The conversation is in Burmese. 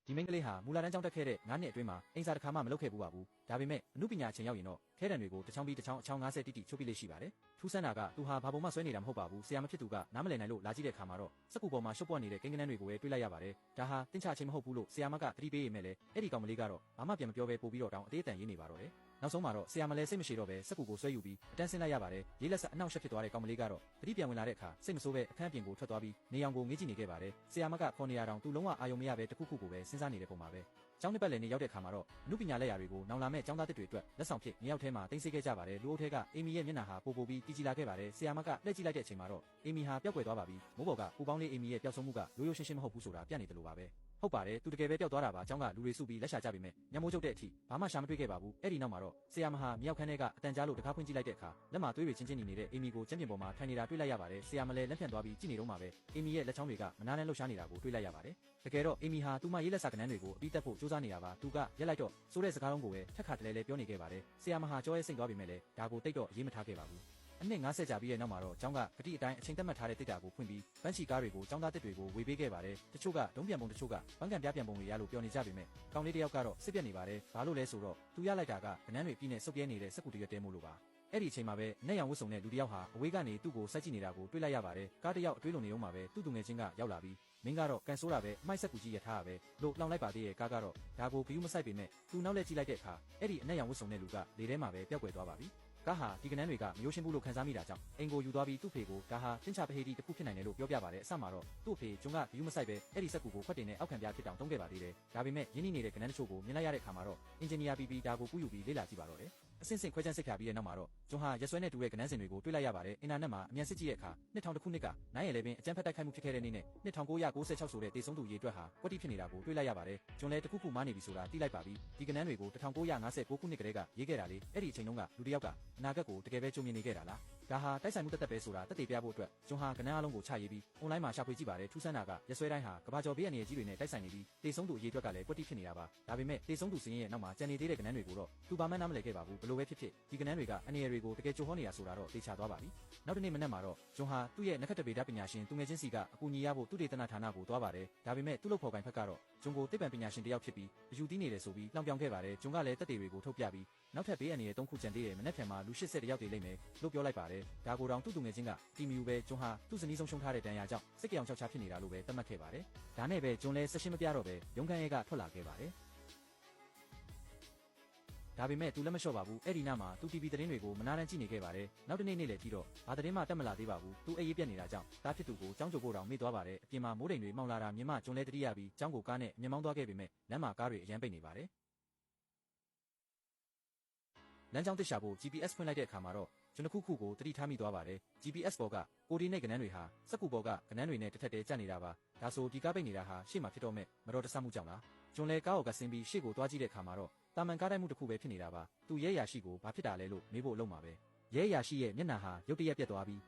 ဒီမိန်းကလေးဟာမူလာတန်းကျောင်းတက်ခဲ့တဲ့9နှစ်အတွင်းမှာအင်စာတစ်ခါမှမလုပ်ခဲ့ဘူးပါဘူးဒါပေမဲ့အမှုပညာအချိန်ရောက်ရင်တော့ခဲတံတွေကိုတစ်ချောင်းပြီးတစ်ချောင်းအချောင်း90တိတိချုပ်ပြလေးရှိပါတယ်ထူးဆန်းတာကသူဟာဘာပုံမှဆွဲနေတာမဟုတ်ပါဘူးဆရာမဖြစ်သူကနားမလည်နိုင်လို့လာကြည့်တဲ့အခါမှာတော့စက်ကူပေါ်မှာရှုပ်ပွက်နေတဲ့ကိန်းကနန်းတွေကိုပဲတွေ့လိုက်ရပါတယ်ဒါဟာတင်းချအချိန်မဟုတ်ဘူးလို့ဆရာမကသတိပေးရမယ်လေအဲ့ဒီကောင်မလေးကတော့ဘာမှပြန်မပြောဘဲပို့ပြီးတော့တောင်းအသေးအတန်ရေးနေပါတော့တယ်နောက်ဆုံးမှာတော့ဆရာမလဲစိတ်မရှိတော့ပဲစက်ကူကိုဆွဲယူပြီးအတန်းဆင်းလိုက်ရပါတယ်ရေးလက်ဆက်အနောက်ရှက်ဖြစ်သွားတဲ့ကောင်မလေးကတော့သတိပြန်ဝင်လာတဲ့အခါစိတ်မဆိုးပဲအခန်းပြင်ကိုထွက်သွားပြီးနေအောင်ကိုငေးကြည့်နေခဲ့ပါတယ်ဆရာမကခေါ်နေရတောင်သူလုံးဝအာယုံမရပဲတခုခုကိုပဲစဉ်းစားနေတဲ့ပုံမှာပဲကျောင်းနှစ်ပတ်လည်နေရောက်တဲ့အခါမှာတော့အမှုပညာလက်ရာတွေကိုနောင်လာမဲ့ကျောင်းသားတစ်တွေအတွက်လက်ဆောင်ဖြစ်နေရောက်ထဲမှာတင်ဆက်ခဲ့ကြပါတယ်လူအုပ်ထဲကအီမီရဲ့မျက်နှာဟာပိုပိုပြီးတည်ကြည်လာခဲ့ပါတယ်ဆရာမကလှည့်ကြည့်လိုက်တဲ့အချိန်မှာတော့အီမီဟာပျောက်ကွယ်သွားပါပြီမိုးပေါ်ကပူပေါင်းလေးအီမီရဲ့ပျောက်ဆုံးမှုကရိုးရိုးရှင်းရှင်းမဟုတ်ဘူးဆိုတာပြနေတယ်လို့ပါပဲဟုတ်ပါတယ်သူတကယ်ပဲပျောက်သွားတာပါကျောင်းကလူတွေစုပြီးလက်ရှာကြပြီမဲ့ညမိုးကျုပ်တဲ့အထိဘာမှရှာမတွေ့ခဲ့ပါဘူးအဲ့ဒီနောက်မှာတော့ဆရာမဟာမြောက်ခန်းထဲကအတန်ကြားလို့တကားဖွင့်ကြည့်လိုက်တဲ့အခါလက်မှာသွေးတွေချင်းချင်းနေနေတဲ့အီမီကိုကျမ်းပြင်ပေါ်မှာထိုင်နေတာတွေ့လိုက်ရပါတယ်ဆရာမလည်းလက်ဖြန့်သွားပြီးကြည့်နေတော့မှပဲအီမီရဲ့လက်ချောင်းတွေကမနားနဲ့လှုပ်ရှားနေတာကိုတွေ့လိုက်ရပါတယ်တကယ်တော့အီမီဟာသူမရေးလက်စာကဏ္ဍတွေကိုအပြီးတက်ဖို့စူးစမ်းနေတာပါသူကရက်လိုက်တော့စိုးတဲ့စကားလုံးကိုပဲထက်ခါတလဲလဲပြောနေခဲ့ပါတယ်ဆရာမဟာကြောရဲစိတ်သွားပြီမဲ့လည်းဒါကိုတိတ်တော့အရေးမထားခဲ့ပါဘူးအနှစ်90ကြာပြီးတဲ့နောက်မှာတော့ကျောင်းကဂတိအတိုင်းအချိန်သက်မှတ်ထားတဲ့တိတ်တာကိုဖွင့်ပြီးပန်းချီကားတွေကိုကျောင်းသားတစ်တွေကိုဝေပေးခဲ့ပါတယ်တချို့ကဒုံးပြန်ပုံတချို့ကပန်းကန်ပြပြန်ပုံတွေရလို့ပြောနေကြပေမဲ့ကောင်လေးတယောက်ကတော့စစ်ပြက်နေပါတယ်ဘာလို့လဲဆိုတော့သူရလိုက်တာကဗနန်းတွေပြီးနေစုပ်ပြဲနေတဲ့စက်ကူတရွက်တဲမို့လို့ပါအဲ့ဒီအချိန်မှာပဲနဲ့ရောင်ဝတ်စုံတဲ့လူတယောက်ဟာအဝေးကနေသူ့ကိုစိုက်ကြည့်နေတာကိုတွေ့လိုက်ရပါတယ်ကားတယောက်အတွေးလုံးနေအောင်မှာပဲသူ့သူငယ်ချင်းကရောက်လာပြီးမင်းကတော့ကန်ဆိုးတာပဲအမိုက်စက်ကူကြီးရထားတာပဲလို့လောင်လိုက်ပါသေးရဲ့ကားကတော့ဒါကိုဘီယူမဆိုင်ပေမဲ့သူနောက်လက်ကြည့်လိုက်တဲ့အခါအဲ့ဒီအနဲ့ရောင်ဝတ်စုံတဲ့လူကလေထဲမှာပဲပျောက်ကွယ်သွားပါပြီကားဟာဒီကနန်းတွေကမယိုးရှင်းဘူးလို့ခန်းစားမိတာကြောင့်အင်ကိုယူသွားပြီးသူ့ဖေကိုဒါဟာတင်းချပဟေဒီတစ်ခုဖြစ်နိုင်တယ်လို့ပြောပြပါတယ်အစမှာတော့သူ့ဖေဂျွန်ကဘီယူမဆိုင်ပဲအဲ့ဒီစက်ကူကိုခွက်တင်နဲ့အောက်ခံပြဖြစ်တောင်တုံးခဲ့ပါသေးတယ်ဒါပေမဲ့ရင်းနှီးနေတဲ့ကနန်းတချို့ကိုမြင်လိုက်ရတဲ့အခါမှာတော့အင်ဂျင်နီယာပြီးဒါကိုကူးယူပြီးလေ့လာကြည့်ပါတော့တယ်အစင်စင်ခွဲချမ်းစိတ်ဖြာပြီးတဲ့နောက်မှာတော့ဂျွန်ဟာရက်ဆွဲနဲ့တူတဲ့ကနန်းစင်တွေကိုတွေ့လိုက်ရပါတယ်အင်တာနက်မှာအမြန်စစ်ကြည့်တဲ့အခါ2000ခုနှစ်က9/11အကြမ်းဖက်တိုက်ခိုက်မှုဖြစ်ခဲ့တဲ့နေ့နဲ့1996ဆိုတဲ့တေဆုံးသူရေအတွက်ဟာကွက်တိဖြစ်နေတာကိုတွေ့လိုက်ရပါတယ်ဂျွန်လည်းတခုခုမားနေပြီဆိုတာသိလိုက်ပါပြီဒီကနန်းတွေကို1959ခုနှစ်ကတည်းကရေးခဲ့တာလေအဲ့ဒီအချိန်တုန်းကလူတစ်ယောက်ကအနာဂတ်ကိုတကယ်ပဲကြုံမြင်နေခဲ့တာလားဒါဟာတိုက်ဆိုင်မှုတက်ပဲဆိုတာတက်တည်ပြဖို့အတွက်ဂျွန်ဟာကနန်းအလုံးကိုချရေးပြီးအွန်လိုင်းမှာရှာဖွေကြည့်ပါတယ်ထူးဆန်းတာကရက်ဆွဲတိုင်းဟာကဘာကျော်ဘေးအနေကြီးတွေနဲ့တိုက်ဆိုင်နေပြီးတေဆုံးသူအရေးအတွက်ကလည်းကွက်တိဖြစ်နေတာပါဒါပေမဲ့တေဆုံးသူစင်းရဲ့နောက်မှာကြံနေသေးတဲ့ကနန်းတွေကိုတော့သူဘာမှနားမလည်ခဲ့ပါဘူးဘလို့ပဲဖြစ်ဖြစ်ဒီကနန်းတွေကအန်ရယ်တွေကိုတကယ်ကြိုဟောနေတာဆိုတာတော့သိချသွားပါပြီနောက်တစ်နေ့မနက်မှာတော့ဂျွန်ဟာသူ့ရဲ့နက္ခတ္တဗေဒပညာရှင်သူငယ်ချင်းစီကအကူအညီရဖို့သူတေသနဌာနကိုသွားပါတယ်ဒါပေမဲ့သူ့လုပ်ဖော်ကိုင်ဖက်ကတော့ဂျွန်ကိုသိပ္ပံပညာရှင်တယောက်ဖြစ်ပြီးအယူသီးနေတယ်ဆိုပြီးလောင်ပြောင်ခဲ့ပါတယ်ဂျွန်ကလည်းတက်တေတွေကိုထုတ်ပြပြီးနောက်ထပ်ဘေးအန္တရာယ်3ခုကျန်သေးတယ်မနက်ဖြန်မှာလူ80တယောက်တွေလိမ့်မယ်လို့ပြောလိုက်ပါတယ်ဒါကိုတောင်သူ့သူငယ်ချင်းကတီမီယူပဲဂျွန်ဟာသူ့ဇနီးဆုံးရှုံးထားတဲ့ဒဏ်ရာကြောင့်စိတ်ကြောင်ချောက်ချဖြစ်နေတာလို့ပဲသတ်မှတ်ခဲ့ပါတယ်ဒါနဲ့ပဲဂျွန်လည်းဆက်ရှင်းမပြတော့ပဲရုံးခန်းရဲကထွက်လာခဲ့ပါတယ်ဒါပေမဲ့သူလက်မလျှော့ပါဘူးအဲ့ဒီနားမှာသူ TV သတင်းတွေကိုမနာတမ်းကြည့်နေခဲ့ပါတယ်နောက်တစ်နေ့နေ့လည်ထိတော့ဘာသတင်းမှတက်မလာသေးပါဘူးသူအေးအေးပြက်နေတာကြောင့်တားဖြစ်သူကိုကြောင်းကြိုဖို့တောင်မေ့သွားပါတယ်အပြင်မှာမိုးတိမ်တွေမှောင်လာတာမြင်မှဂျွန်လဲတတိယပြီးကြောင်းကိုကားနဲ့မြင်မောင်းသွားခဲ့ပေမဲ့လမ်းမှာကားတွေအရန်ပိတ်နေပါတယ်လမ်းကြောင်းတစ်ရှာဖို့ GPS ဖွင့်လိုက်တဲ့အခါမှာတော့ကျွန်တော်ခုကိုတတိထားမိသွားပါတယ် GPS ပေါ်ကကိုဒီနိတ်ကနန်းတွေဟာစက်ကူပေါ်ကကနန်းတွေနဲ့တစ်ထက်တည်းကျနေတာပါဒါဆိုဒီကားပိတ်နေတာဟာရှေ့မှာဖြစ်တော့မဲ့မတော်တဆမှုကြောင့်လားဂျွန်လဲကားကိုကဆင်းပြီးရှေ့ကိုသွားကြည့်တဲ့အခါမှာတော့တာမန်ကားတိုက်မှုတစ်ခုပဲဖြစ်နေတာပါသူရဲရရှိကိုဘာဖြစ်တာလဲလို့မေးဖို့အလုံးမှာပဲရဲရရှိရဲ့မျက်နှာဟာရုတ်တရက်ပြက်သွားပြီး